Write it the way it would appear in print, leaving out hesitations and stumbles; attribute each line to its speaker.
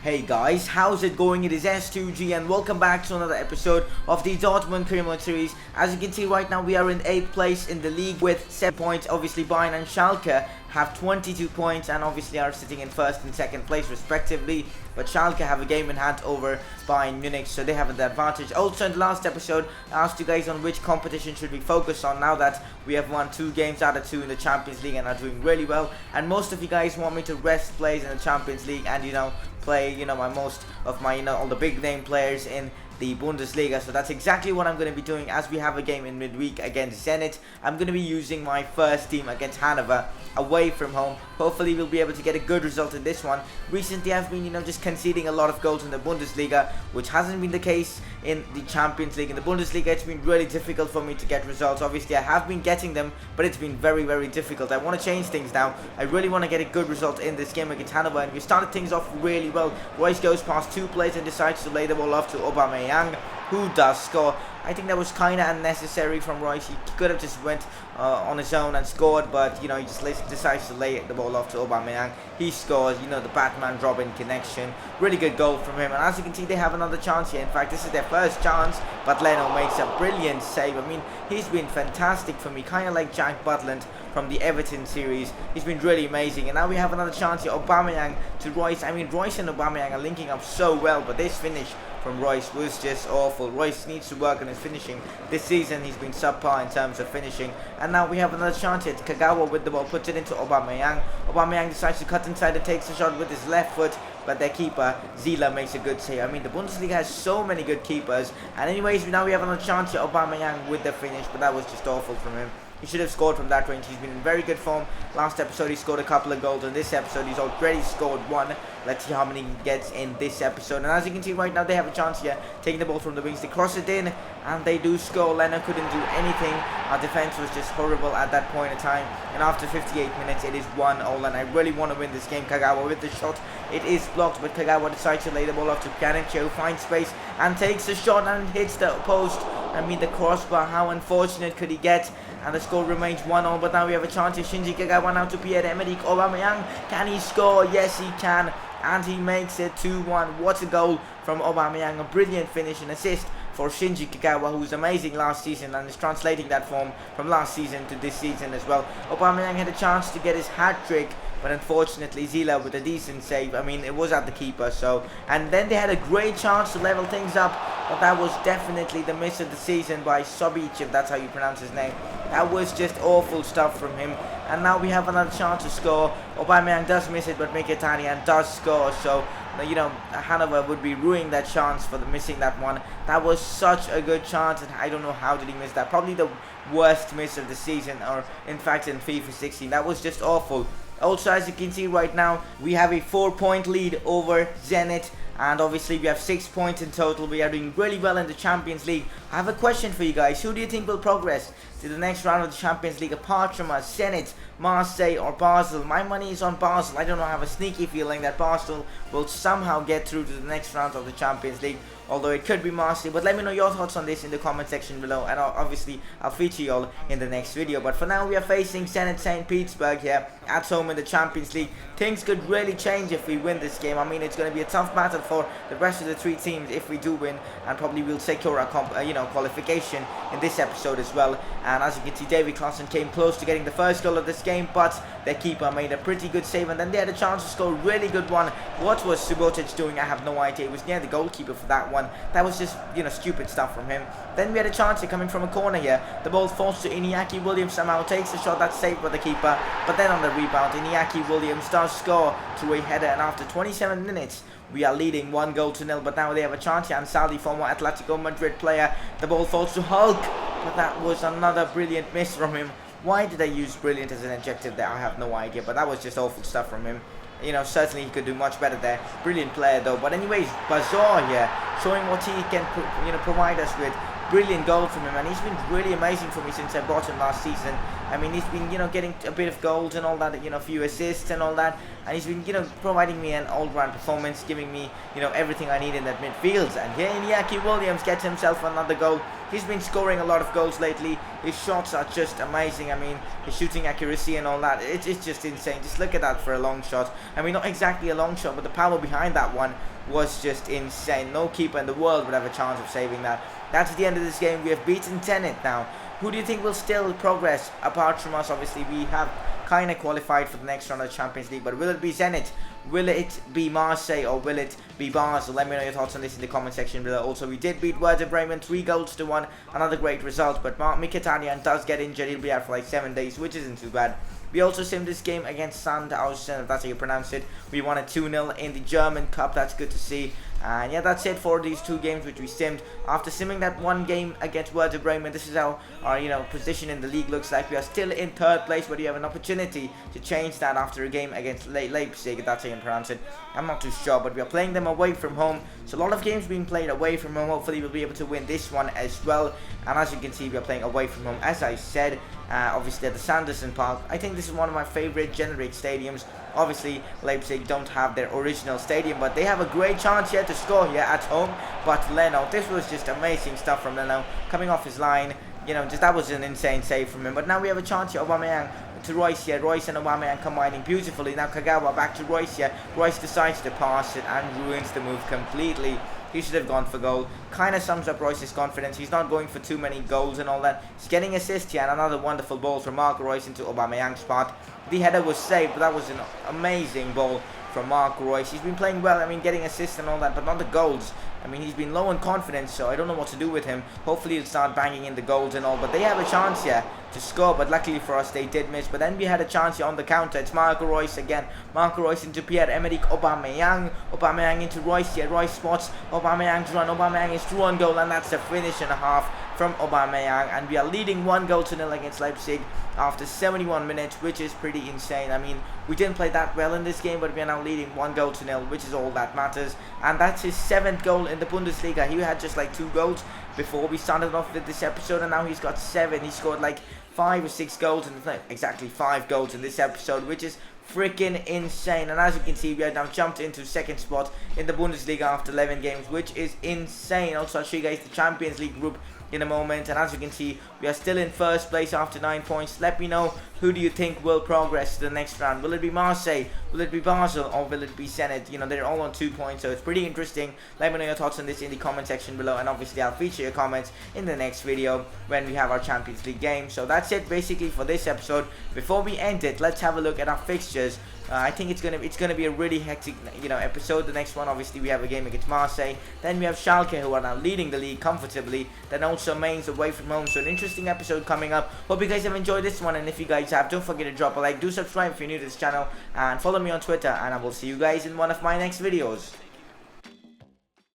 Speaker 1: Hey guys, how's it going? It is S2G and welcome back to another episode of the Dortmund Career Mode series. As you can see right now, we are in 8th place in the league with 7 points. Obviously Bayern and Schalke have 22 points and obviously are sitting in 1st and 2nd place respectively. But Schalke have a game in hand over Bayern Munich, so they have the advantage. Also in the last episode, I asked you guys on which competition should we focus on now that we have won 2 games out of 2 in the Champions League and are doing really well. And most of you guys want me to rest players in the Champions League and play all the big name players in the Bundesliga. So that's exactly what I'm going to be doing as we have a game in midweek against Zenit. I'm going to be using my first team against Hanover away from home. Hopefully we'll be able to get a good result in this one. Recently I've been just conceding a lot of goals in the Bundesliga, which hasn't been the case in the Champions League. In the Bundesliga it's been really difficult for me to get results. Obviously I have been getting them, but it's been very difficult. I want to change things now. I really want to get a good result in this game against Hanover, and we started things off really well. Royce goes past 2 players and decides to lay the ball off to Aubameyang, who does score. I think that was kind of unnecessary from Royce. He could have just went on his own and scored, but he just decides to lay the ball off to Aubameyang. He scores, the Batman-Robin connection. Really good goal from him, and as you can see they have another chance here. In fact, this is their first chance, but Leno makes a brilliant save. I mean, he's been fantastic for me, kind of like Jack Butland from the Everton series. He's been really amazing, and now we have another chance here. Aubameyang to Royce. I mean, Royce and Aubameyang are linking up so well, but this finish from Royce was just awful. Royce needs to work on his finishing. This season he's been subpar in terms of finishing. And now we have another chance here. Kagawa with the ball, puts it into Aubameyang. Aubameyang decides to cut inside and takes a shot with his left foot, but their keeper Zila makes a good save. I mean, the Bundesliga has so many good keepers. And anyways, now we have another chance here. Aubameyang with the finish, but that was just awful from him. He should have scored from that range. He's been in very good form. Last episode he scored a couple of goals. In this episode he's already scored 1. Let's see how many he gets in this episode. And as you can see right now, they have a chance here. Taking the ball from the wings. They cross it in and they do score. Leno couldn't do anything. Our defense was just horrible at that point in time. And after 58 minutes it is 1-0. And I really want to win this game. Kagawa with the shot. It is blocked, but Kagawa decides to lay the ball off to Pjanic, who finds space and takes a shot and hits the post. I mean, the crossbar, how unfortunate could he get? And the score remains 1-0, but now we have a chance here. Shinji Kagawa now to Pierre-Emerick. Aubameyang, can he score? Yes, he can. And he makes it 2-1. What a goal from Aubameyang. A brilliant finish and assist for Shinji Kagawa, who was amazing last season and is translating that form from last season to this season as well. Aubameyang had a chance to get his hat-trick, but unfortunately Zila with a decent save. I mean, it was at the keeper, so. And then they had a great chance to level things up, but that was definitely the miss of the season by Sobic, if that's how you pronounce his name. That was just awful stuff from him. And now we have another chance to score. Aubameyang does miss it, but Mkhitaryan does score. So, Hanover would be ruining that chance for missing that one. That was such a good chance, and I don't know how did he miss that. Probably the worst miss of the season, or in fact in FIFA 16. That was just awful. Also, as you can see right now, we have a 4-point lead over Zenit. And obviously we have 6 points in total. We are doing really well in the Champions League. I have a question for you guys. Who do you think will progress to the next round of the Champions League, apart from us? Zenit, Marseille or Basel? My money is on Basel. I don't know, I have a sneaky feeling that Basel will somehow get through to the next round of the Champions League, although it could be Marseille. But let me know your thoughts on this in the comment section below, and obviously I'll feature you all in the next video. But for now we are facing Zenit St. Petersburg here at home in the Champions League. Things could really change if we win this game. I mean, it's going to be a tough battle for the rest of the 3 teams if we do win, and probably we'll secure a qualification in this episode as well. And as you can see, David Klaassen came close to getting the first goal of this game, but their keeper made a pretty good save, and then they had a chance to score a really good one. What was Subotic doing? I have no idea. It was near the goalkeeper for that one. That was just, stupid stuff from him. Then we had a chance here coming from a corner here. The ball falls to Iñaki Williams, somehow takes a shot that's saved by the keeper, but then on the rebound, Iñaki Williams does score through a header, and after 27 minutes, we are leading 1-0. But now they have a chance here. Ansaldi, former Atletico Madrid player. The ball falls to Hulk, but that was another brilliant miss from him. Why did I use brilliant as an adjective there? I have no idea, but that was just awful stuff from him. Certainly he could do much better there. Brilliant player though. But anyways, Bazaar here, showing what he can provide us with. brilliant goal from him, and he's been really amazing for me since I bought him last season. I mean, he's been, getting a bit of goals and all that, a few assists and all that, and he's been, providing me an all-round performance, giving me, everything I need in that midfield. And here, Iñaki Williams gets himself another goal. He's been scoring a lot of goals lately. His shots are just amazing. I mean, his shooting accuracy and all that, it's just insane. Just look at that for a long shot. I mean, not exactly a long shot, but the power behind that one was just insane. No keeper in the world would have a chance of saving that. That's the end of this game. We have beaten Zenit now. Who do you think will still progress apart from us? Obviously, we have kind of qualified for the next round of the Champions League, but will it be Zenit? Will it be Marseille, or will it be Basel? Let me know your thoughts on this in the comment section below. Also, we did beat Werder Bremen 3-1, another great result, but Mkhitaryan does get injured. He'll be out for like 7 days, which isn't too bad. We also simmed this game against Sandhausen, if that's how you pronounce it. We won it 2-0 in the German Cup. That's good to see. And yeah, that's it for these 2 games which we simmed. After simming that 1 game against Werder Bremen, this is how our position in the league looks like. We are still in 3rd place, but you have an opportunity to change that after a game against Leipzig, if that's how you pronounce it. I'm not too sure, but we are playing them away from home. So a lot of games being played away from home. Hopefully we'll be able to win this one as well. And as you can see, we are playing away from home, as I said. Obviously at the Sanderson Park. I think this is one of my favorite generic stadiums. Obviously Leipzig don't have their original stadium, but they have a great chance here to score here at home. But Leno, this was just amazing stuff from Leno, coming off his line. That was an insane save from him. But now we have a chance here. Aubameyang to Royce here. Royce and Aubameyang combining beautifully. Now Kagawa back to Royce here. Royce decides to pass it and ruins the move completely. He should have gone for goal. Kind of sums up Royce's confidence. He's not going for too many goals and all that. He's getting assist here, and another wonderful ball from Marco Royce into Aubameyang's spot. The header was saved, but that was an amazing ball from Marco Royce. He's been playing well, I mean, getting assists and all that, but not the goals. I mean, he's been low on confidence, so I don't know what to do with him. Hopefully he'll start banging in the goals and all, but they have a chance here to score, but luckily for us they did miss. But then we had a chance here on the counter. It's Marco Royce again. Marco Royce into Pierre-Emerick Aubameyang. Aubameyang into Royce here. Royce spots Aubameyang's run. Aubameyang is through on goal, and that's a finish and a half from Aubameyang. And we are leading 1-0 against Leipzig after 71 minutes, which is pretty insane. I mean, we didn't play that well in this game, but we are now leading 1-0, which is all that matters. And that's his 7th goal in the Bundesliga. He had just like 2 goals before we started off with this episode, and now he's got 7. He scored like 5 or 6 goals, and exactly 5 goals in this episode, which is freaking insane. And as you can see, we have now jumped into 2nd spot in the Bundesliga after 11 games, which is insane. Also, I'll show you guys the Champions League group in a moment, and as you can see, we are still in 1st place after 9 points. Let me know, who do you think will progress to the next round? Will it be Marseille, will it be Basel, or will it be Zenit? They're all on 2 points, so it's pretty interesting. Let me know your thoughts on this in the comment section below, and obviously I'll feature your comments in the next video when we have our Champions League game. So that's it basically for this episode. Before we end it, let's have a look at our fixtures. I think it's gonna be a really hectic episode. The next one, obviously, we have a game against Marseille. Then we have Schalke, who are now leading the league comfortably. Then also Mainz away from home. So an interesting episode coming up. Hope you guys have enjoyed this one, and if you guys have, don't forget to drop a like. Do subscribe if you're new to this channel, and follow me on Twitter. And I will see you guys in one of my next videos.